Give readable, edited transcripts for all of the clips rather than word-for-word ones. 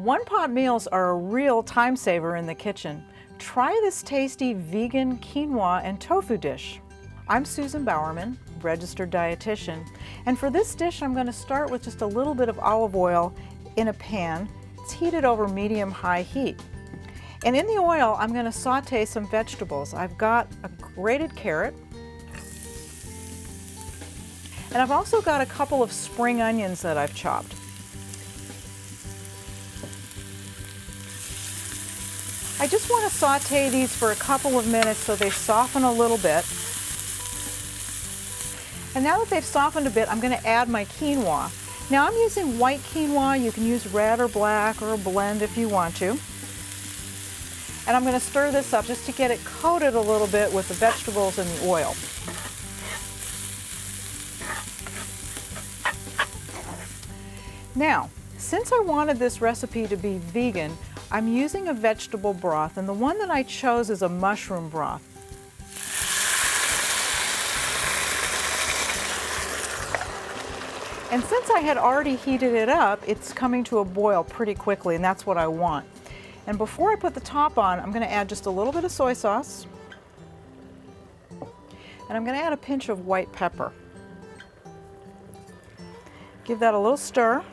One-pot meals are a real time saver in the kitchen. Try this tasty vegan quinoa and tofu dish. I'm Susan Bowerman, registered dietitian, and for this dish I'm going to start with just a little bit of olive oil in a pan. It's heated over medium-high heat. And in the oil I'm going to saute some vegetables. I've got a grated carrot, and I've also got a couple of spring onions that I've chopped. I just want to saute these for a couple of minutes so they soften a little bit. And now that they've softened a bit, I'm going to add my quinoa. Now I'm using white quinoa. You can use red or black or a blend if you want to. And I'm going to stir this up just to get it coated a little bit with the vegetables and the oil. Now, since I wanted this recipe to be vegan, I'm using a vegetable broth, and the one that I chose is a mushroom broth. And since I had already heated it up, it's coming to a boil pretty quickly, and that's what I want. And before I put the top on, I'm going to add just a little bit of soy sauce, and I'm going to add a pinch of white pepper. Give that a little stir.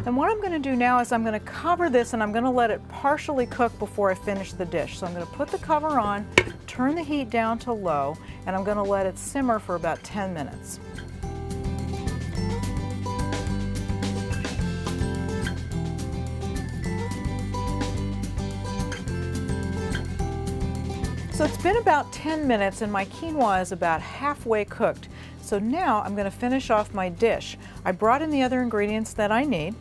And what I'm going to do now is I'm going to cover this and I'm going to let it partially cook before I finish the dish. So I'm going to put the cover on, turn the heat down to low, and I'm going to let it simmer for about 10 minutes. So it's been about 10 minutes and my quinoa is about halfway cooked. So now I'm going to finish off my dish. I brought in the other ingredients that I need.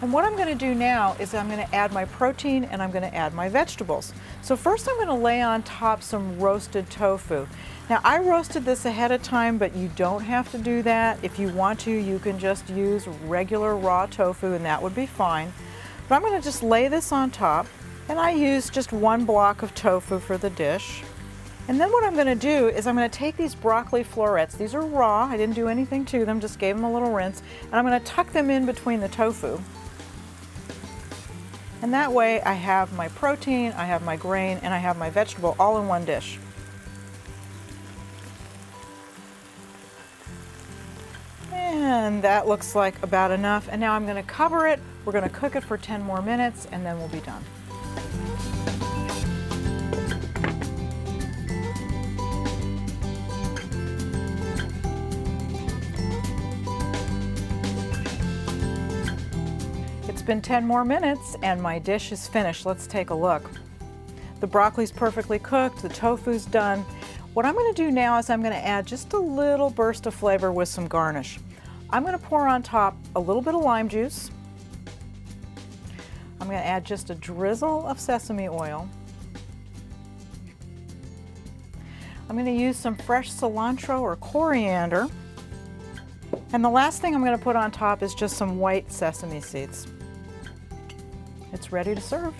And what I'm going to do now is I'm going to add my protein and I'm going to add my vegetables. So first I'm going to lay on top some roasted tofu. Now I roasted this ahead of time, but you don't have to do that. If you want to, you can just use regular raw tofu and that would be fine. But I'm going to just lay this on top, and I use just one block of tofu for the dish. And then what I'm going to do is I'm going to take these broccoli florets. These are raw. I didn't do anything to them, just gave them a little rinse. And I'm going to tuck them in between the tofu. And that way I have my protein, I have my grain, and I have my vegetable all in one dish. And that looks like about enough. And now I'm going to cover it. We're going to cook it for 10 more minutes and then we'll be done. It's been 10 more minutes and my dish is finished. Let's take a look. The broccoli's perfectly cooked, the tofu's done. What I'm going to do now is I'm going to add just a little burst of flavor with some garnish. I'm going to pour on top a little bit of lime juice. I'm going to add just a drizzle of sesame oil. I'm going to use some fresh cilantro or coriander. And the last thing I'm going to put on top is just some white sesame seeds. It's ready to serve.